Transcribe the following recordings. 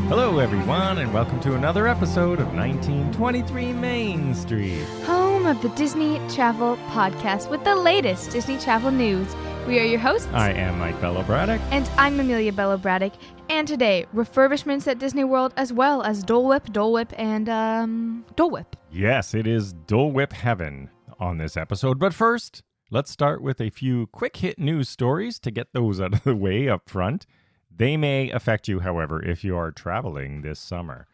Hello, everyone, and welcome to another episode of 1923 Main Street. Home of the Disney Travel Podcast with the latest Disney travel news. We are your hosts. I am Mike Bello-Braddock. And I'm Amelia Bello-Braddock. And today, refurbishments at Disney World as well as Dole Whip, and Dole Whip. Yes, it is Dole Whip heaven on this episode. But first, let's start with a few quick hit news stories to get those out of the way up front. They may affect you, however, if you are traveling this summer.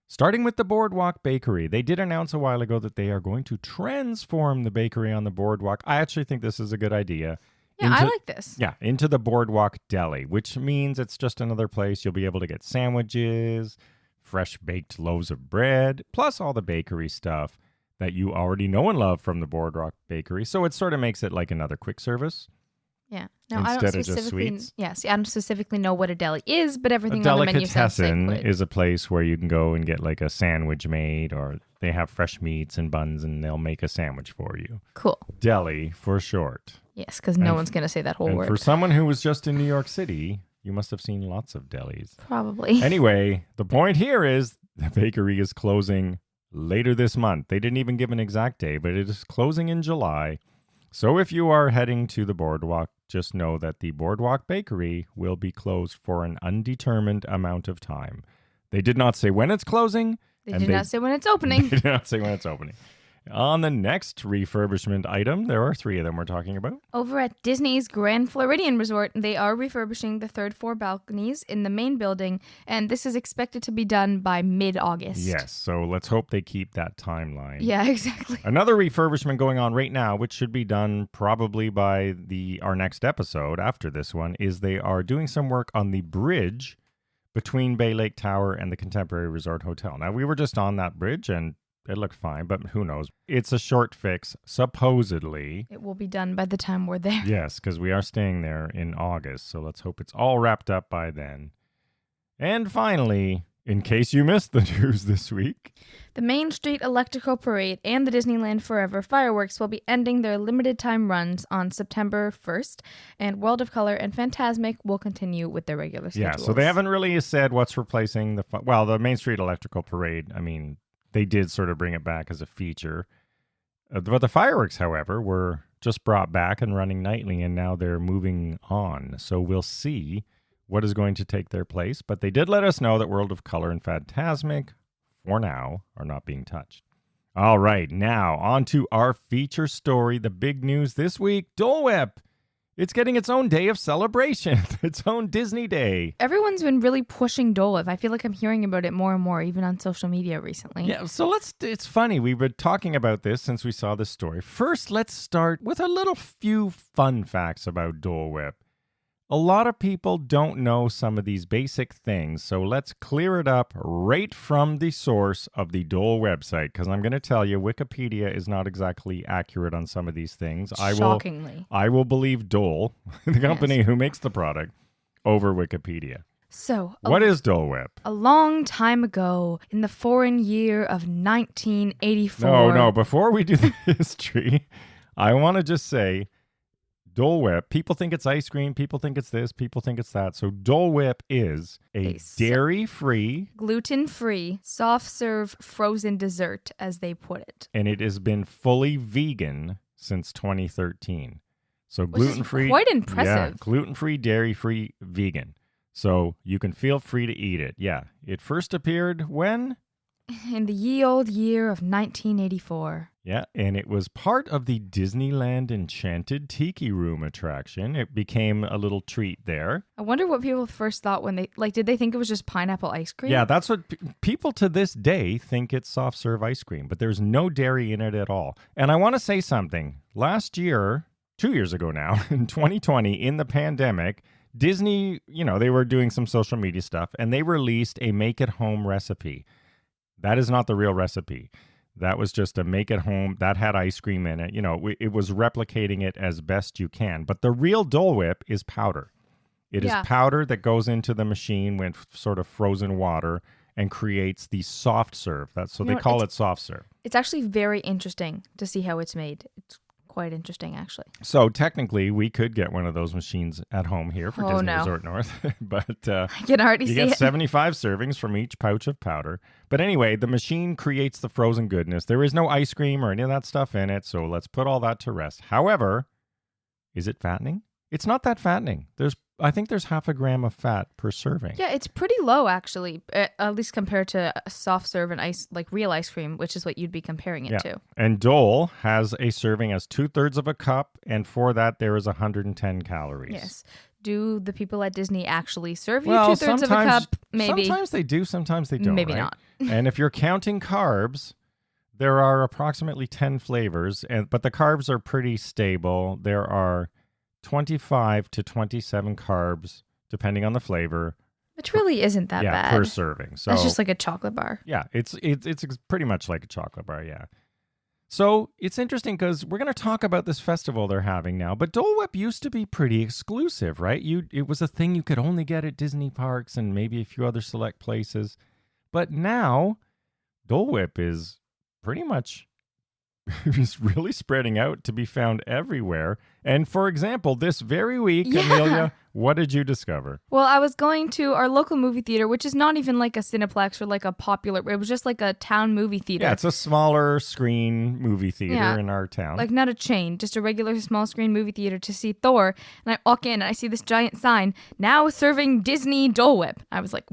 Starting with the Boardwalk Bakery. They did announce a while ago that they are going to transform the bakery on the Boardwalk. I actually think this is a good idea. Yeah, I like this. Yeah, into the Boardwalk Deli, which means it's just another place you'll be able to get sandwiches, fresh baked loaves of bread, plus all the bakery stuff that you already know and love from the Boardwalk Bakery. So it sort of makes it like another quick service. Yeah. No, instead of just sweets. Yes, I don't specifically know what a deli is, but everything on the menu sounds like Delicatessen is a place where you can go and get like a sandwich made, or they have fresh meats and buns and they'll make a sandwich for you. Cool. Deli for short. Yes, because no one's going to say that whole word. For someone who was just in New York City, you must have seen lots of delis. Probably. Anyway, the point here is the bakery is closing later this month. They didn't even give an exact day, but it is closing in July. So if you are heading to the Boardwalk, just know that the Boardwalk Bakery will be closed for an undetermined amount of time. They did not say when it's closing. They did not say when it's opening. They did not say when it's opening. On the next refurbishment item, there are three of them we're talking about. Over at Disney's Grand Floridian Resort, they are refurbishing the third floor balconies in the main building, and this is expected to be done by mid-August. Yes, so let's hope they keep that timeline. Yeah, exactly. Another refurbishment going on right now, which should be done probably by our next episode after this one, is they are doing some work on the bridge between Bay Lake Tower and the Contemporary Resort Hotel. Now, we were just on that bridge, and it looked fine, but who knows? It's a short fix, supposedly. It will be done by the time we're there. Yes, because we are staying there in August, so let's hope it's all wrapped up by then. And finally, in case you missed the news this week, the Main Street Electrical Parade and the Disneyland Forever fireworks will be ending their limited time runs on September 1st, and World of Color and Fantasmic will continue with their regular schedules. Yeah, so they haven't really said what's replacing the Main Street Electrical Parade. I mean, they did sort of bring it back as a feature. But the fireworks, however, were just brought back and running nightly, and now they're moving on. So we'll see what is going to take their place. But they did let us know that World of Color and Fantasmic, for now, are not being touched. All right, now on to our feature story. The big news this week, Dole Whip. It's getting its own day of celebration, its own Disney Day. Everyone's been really pushing Dole Whip. I feel like I'm hearing about it more and more, even on social media recently. Yeah, so it's funny. We've been talking about this since we saw this story. First, let's start with a few fun facts about Dole Whip. A lot of people don't know some of these basic things, so let's clear it up right from the source of the Dole website, because I'm going to tell you, Wikipedia is not exactly accurate on some of these things. Shockingly. I will believe Dole, the company who makes the product, over Wikipedia. So, what is Dole Whip? A long time ago, in the foreign year of 1984. No, before we do the history, I want to just say, Dole Whip, people think it's ice cream, people think it's this, people think it's that. So Dole Whip is a dairy-free, gluten-free, soft-serve frozen dessert, as they put it. And it has been fully vegan since 2013. So gluten-free. Quite impressive. Yeah, gluten-free, dairy-free, vegan. So you can feel free to eat it. Yeah. It first appeared when? In the ye old year of 1984. Yeah, and it was part of the Disneyland Enchanted Tiki Room attraction. It became a little treat there. I wonder what people first thought when did they think it was just pineapple ice cream? Yeah, that's what people to this day think it's soft serve ice cream, but there's no dairy in it at all. And I want to say something. Last year, 2 years ago now, in 2020, in the pandemic, Disney, they were doing some social media stuff, and they released a make-at-home recipe. That is not the real recipe. That was just a make-at-home that had ice cream in it. It was replicating it as best you can. But the real Dole Whip is powder. It is powder that goes into the machine with sort of frozen water and creates the soft serve. They call it soft serve. It's actually very interesting to see how it's made. It's quite interesting, actually. So technically, we could get one of those machines at home here for Disney Resort North, but I can already you see get it. 75 servings from each pouch of powder. But anyway, the machine creates the frozen goodness. There is no ice cream or any of that stuff in it, so let's put all that to rest. However, is it fattening? It's not that fattening. I think there's 0.5 gram of fat per serving. Yeah, it's pretty low, actually, at least compared to a soft serve and real ice cream, which is what you'd be comparing it to. And Dole has a serving as 2/3 of a cup, and for that there is 110 calories. Yes. Do the people at Disney actually serve you Well, 2/3 of a cup? Maybe. Sometimes they do, sometimes they don't. Maybe right? not. And if you're counting carbs, there are approximately 10 flavors, but the carbs are pretty stable. There are 25 to 27 carbs, depending on the flavor. Which really isn't that bad. Per serving. So that's just like a chocolate bar. Yeah, it's pretty much like a chocolate bar, yeah. So it's interesting because we're going to talk about this festival they're having now, but Dole Whip used to be pretty exclusive, right? It was a thing you could only get at Disney parks and maybe a few other select places. But now, Dole Whip is pretty much is really spreading out to be found everywhere. And for example, this very week, Amelia, what did you discover? Well, I was going to our local movie theater, which is not even like a Cineplex or like a popular, it was just like a town movie theater. Yeah, it's a smaller screen movie theater in our town. Like not a chain, just a regular small screen movie theater to see Thor. And I walk in and I see this giant sign, now serving Disney Dole Whip. I was like,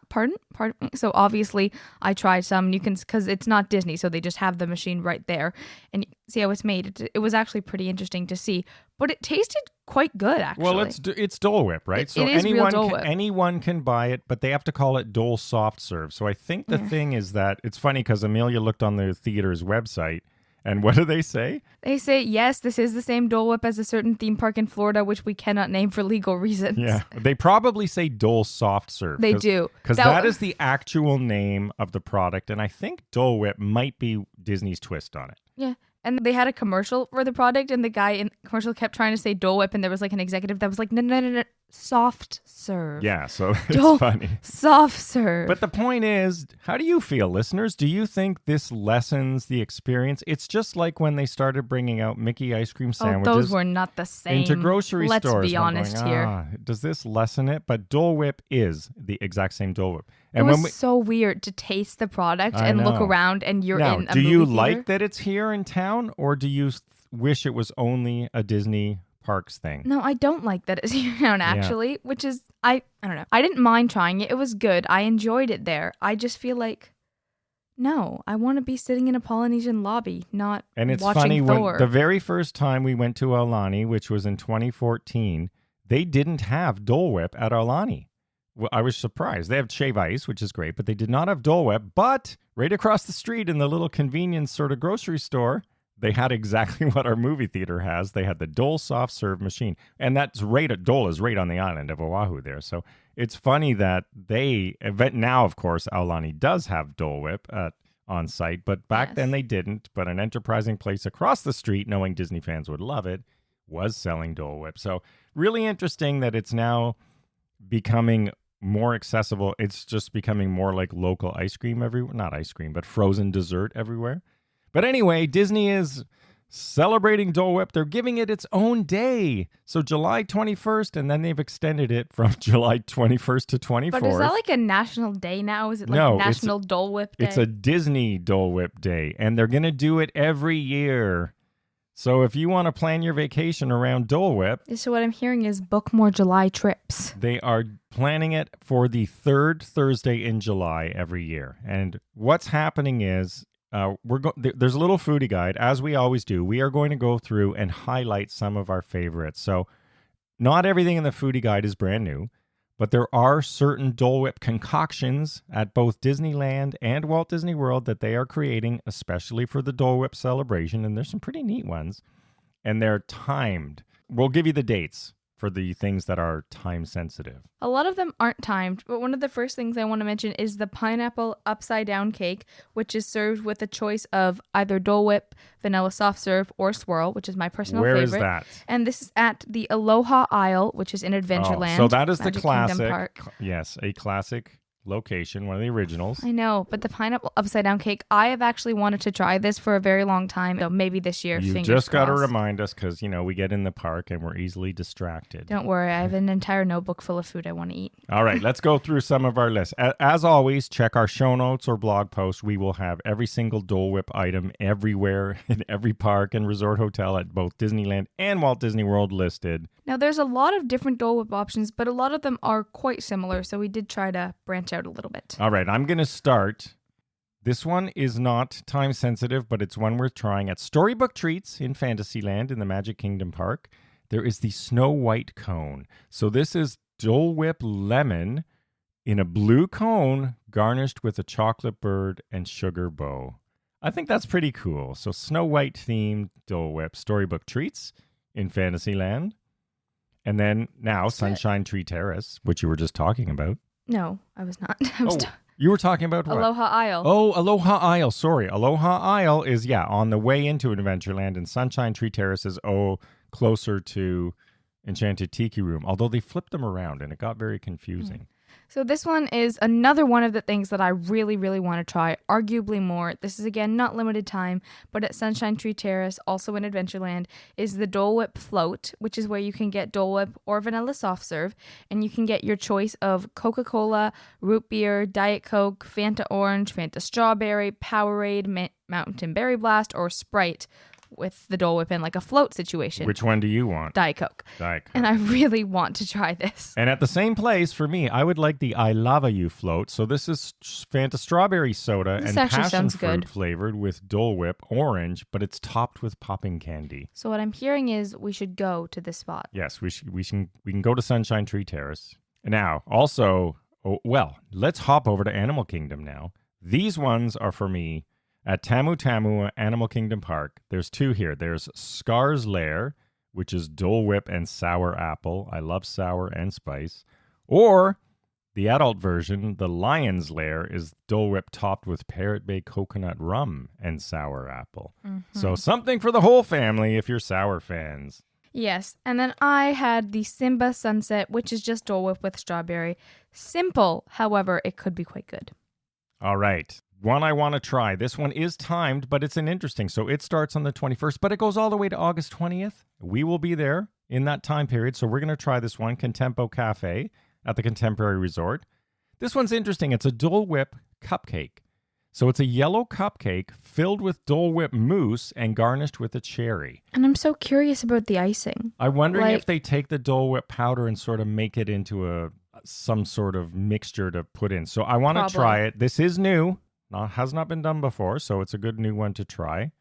Pardon me. So obviously I tried some. You can, because it's not Disney, so they just have the machine right there, and you can see how it's made. It was actually pretty interesting to see, but it tasted quite good actually. Well, it's Dole Whip, right? So it is real Dole Whip. Anyone can buy it, but they have to call it Dole Soft Serve. So I think the thing is that it's funny because Amelia looked on the theater's website. And what do they say? They say, yes, this is the same Dole Whip as a certain theme park in Florida, which we cannot name for legal reasons. Yeah, they probably say Dole Soft Serve. They do. Because that is the actual name of the product. And I think Dole Whip might be Disney's twist on it. Yeah. And they had a commercial for the product, and the guy in the commercial kept trying to say Dole Whip, and there was like an executive that was like, no, soft serve. Yeah, so it's funny. Soft serve. But the point is, how do you feel, listeners? Do you think this lessens the experience? It's just like when they started bringing out Mickey ice cream sandwiches. Those were not the same. Into grocery stores. Let's be honest here. Does this lessen it? But Dole Whip is the exact same Dole Whip. And it was so weird to taste the product and look around and you're in a movie theater. Do you like that it's here in town, or do you wish it was only a Disney parks thing? No, I don't like that it's here in town, actually, which is, I don't know. I didn't mind trying it. It was good. I enjoyed it there. I just feel like, no, I want to be sitting in a Polynesian lobby, not watching Thor. And it's funny, when the very first time we went to Aulani, which was in 2014, they didn't have Dole Whip at Aulani. Well, I was surprised. They have Shave Ice, which is great, but they did not have Dole Whip. But right across the street in the little convenience sort of grocery store, they had exactly what our movie theater has. They had the Dole Soft Serve machine. And that's Dole is right on the island of Oahu there. So it's funny that now, of course, Aulani does have Dole Whip on site, but back then they didn't. But an enterprising place across the street, knowing Disney fans would love it, was selling Dole Whip. So really interesting that it's now becoming more accessible. It's just becoming more like local ice cream everywhere. Not ice cream, but frozen dessert everywhere. But anyway, Disney is celebrating Dole Whip. They're giving it its own day. So July 21st, and then they've extended it from July 21st to 24th. But is that like a national day now? Is it like National Dole Whip Day? It's a Disney Dole Whip Day, and they're going to do it every year. So if you want to plan your vacation around Dole Whip... So what I'm hearing is book more July trips. They are planning it for the third Thursday in July every year. And what's happening is there's a little foodie guide, as we always do. We are going to go through and highlight some of our favorites. So not everything in the foodie guide is brand new, but there are certain Dole Whip concoctions at both Disneyland and Walt Disney World that they are creating especially for the Dole Whip celebration, and there's some pretty neat ones, and they're timed. We'll give you the dates for the things that are time sensitive. A lot of them aren't timed, but one of the first things I want to mention is the pineapple upside down cake, which is served with a choice of either Dole Whip, vanilla soft serve, or swirl, which is my personal favorite. Where is that? And this is at the Aloha Isle, which is in Adventureland. So that is Magic the classic. Kingdom Park. Yes, a classic location, one of the originals. I know, but the pineapple upside down cake, I have actually wanted to try this for a very long time. So maybe this year, You fingers just got to crossed. remind us because, we get in the park and we're easily distracted. Don't worry, I have an entire notebook full of food I want to eat. All right, let's go through some of our lists. As always, check our show notes or blog posts. We will have every single Dole Whip item everywhere in every park and resort hotel at both Disneyland and Walt Disney World listed. Now, there's a lot of different Dole Whip options, but a lot of them are quite similar, so we did try to branch out a little bit. All right, I'm going to start. This one is not time sensitive, but it's one worth trying. At Storybook Treats in Fantasyland in the Magic Kingdom Park, there is the Snow White cone. So this is Dole Whip lemon in a blue cone garnished with a chocolate bird and sugar bow. I think that's pretty cool. So Snow White themed Dole Whip Storybook Treats in Fantasyland. And then now Sunshine Tree Terrace, which you were just talking about. No, I was not. I was You were talking about what? Aloha Isle. Oh, Aloha Isle. Sorry. Aloha Isle is, on the way into Adventureland, and Sunshine Tree Terrace is, closer to Enchanted Tiki Room, although they flipped them around and it got very confusing. So this one is another one of the things that I really, really want to try, arguably more. This is, again, not limited time, but at Sunshine Tree Terrace, also in Adventureland, is the Dole Whip Float, which is where you can get Dole Whip or vanilla soft serve, and you can get your choice of Coca-Cola, root beer, Diet Coke, Fanta Orange, Fanta Strawberry, Powerade, Mountain Berry Blast, or Sprite, with the Dole Whip in like a float situation. Which one do you want? Diet Coke. Diet Coke. And I really want to try this. And at the same place, for me, I would like the I Lava You float. So this is Fanta Strawberry Soda This and actually passion sounds fruit good. flavored with Dole Whip orange, but it's topped with popping candy. So what I'm hearing is we should go to this spot. Yes, we can go to Sunshine Tree Terrace. Now, also, let's hop over to Animal Kingdom now. These ones are for me. At Tamu Tamu Animal Kingdom Park, there's two here. There's Scar's Lair, which is Dole Whip and sour apple. I love sour and spice. Or the adult version, the Lion's Lair, is Dole Whip topped with Parrot Bay coconut rum and sour apple. Mm-hmm. So something for the whole family if you're sour fans. Yes, and then I had the Simba Sunset, which is just Dole Whip with strawberry. Simple, however, it could be quite good. All right. One I want to try. This one is timed, but it's an interesting. So it starts on the 21st, but it goes all the way to August 20th. We will be there in that time period. So we're going to try this one, Contempo Cafe at the Contemporary Resort. This one's interesting. It's a Dole Whip cupcake. So it's a yellow cupcake filled with Dole Whip mousse and garnished with a cherry. And I'm so curious about the icing. I'm wondering if they take the Dole Whip powder and sort of make it into some sort of mixture to put in. So I want to try it. This is new. Has not been done before, so it's a good new one to try.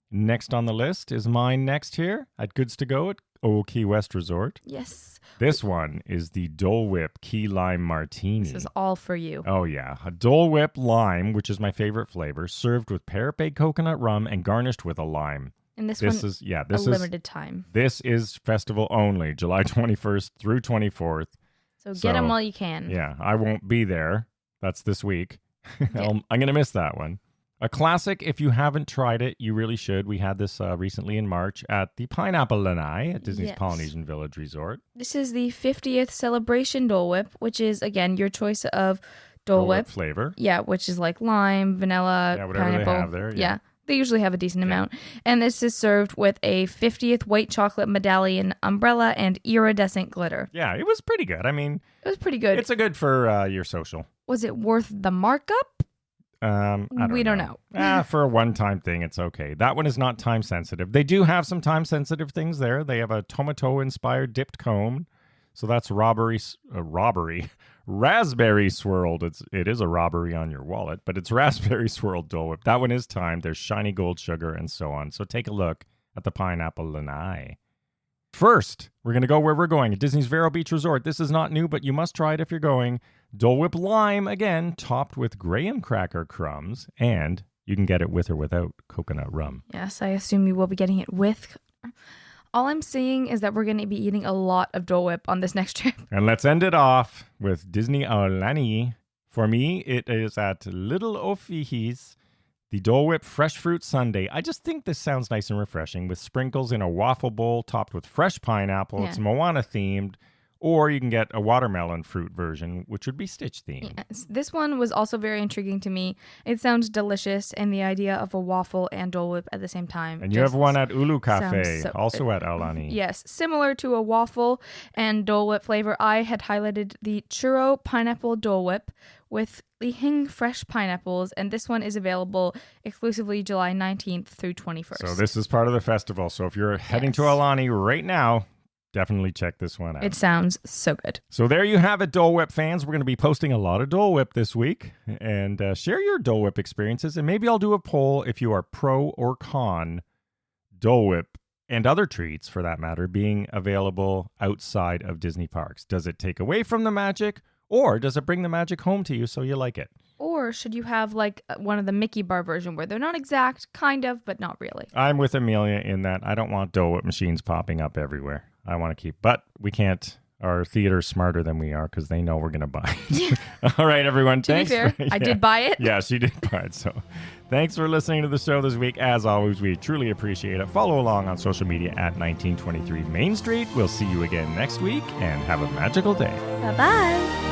Next on the list is mine next here at Goods to Go at Old Key West Resort. Yes. This one is the Dole Whip Key Lime Martini. This is all for you. Oh, yeah. A Dole Whip lime, which is my favorite flavor, served with Parrot Bay coconut rum and garnished with a lime. And this is limited time. This is festival only, July 21st through 24th. So get them while you can. Yeah, I won't be there. That's this week. I'm going to miss that one. A classic, if you haven't tried it, you really should. We had this recently in March at the Pineapple Lanai at Disney's Polynesian Village Resort. This is the 50th celebration Dole Whip, which is, again, your choice of Dole Whip flavor. Yeah, which is like lime, vanilla, whatever pineapple. They have there. Yeah. They usually have a decent amount. And this is served with a 50th white chocolate medallion umbrella and iridescent glitter. Yeah, it was pretty good. I mean, it was pretty good. It's a good for your social. Was it worth the markup? We don't know. For a one-time thing, it's okay. That one is not time sensitive. They do have some time sensitive things there. They have a tomato-inspired dipped cone. So that's raspberry swirled. It is a robbery on your wallet, but it's raspberry swirled Dole Whip. That one is timed. There's shiny gold sugar and so on. So take a look at the Pineapple Lanai. First, we're going to go where we're going, at Disney's Vero Beach Resort. This is not new, but you must try it if you're going. Dole Whip Lime, again, topped with graham cracker crumbs, and you can get it with or without coconut rum. Yes, I assume you will be getting it with. All I'm seeing is that we're going to be eating a lot of Dole Whip on this next trip. And let's end it off with Disney Aulani. For me, it is at Little Ofihi's, the Dole Whip Fresh Fruit Sundae. I just think this sounds nice and refreshing with sprinkles in a waffle bowl topped with fresh pineapple. Yeah. It's Moana themed. Or you can get a watermelon fruit version, which would be Stitch themed. Yes. This one was also very intriguing to me. It sounds delicious, and the idea of a waffle and Dole Whip at the same time. And you have one at Ulu Cafe, so also at Aulani. Yes, similar to a waffle and Dole Whip flavor. I had highlighted the churro pineapple Dole Whip with Lihing fresh pineapples, and this one is available exclusively July 19th through 21st. So this is part of the festival. So if you're heading to Aulani right now, definitely check this one out. It sounds so good. So there you have it, Dole Whip fans. We're going to be posting a lot of Dole Whip this week. And share your Dole Whip experiences. And maybe I'll do a poll if you are pro or con Dole Whip and other treats, for that matter, being available outside of Disney parks. Does it take away from the magic, or does it bring the magic home to you so you like it? Or should you have like one of the Mickey bar version where they're not exact, kind of, but not really? I'm with Amelia in that I don't want Dole Whip machines popping up everywhere. I want to keep, but we can't. Our theater's smarter than we are because they know we're going to buy it. All right, everyone. To be fair, I did buy it. Yeah, she did buy it. So thanks for listening to the show this week. As always, we truly appreciate it. Follow along on social media at 1923 Main Street. We'll see you again next week, and have a magical day. Bye-bye.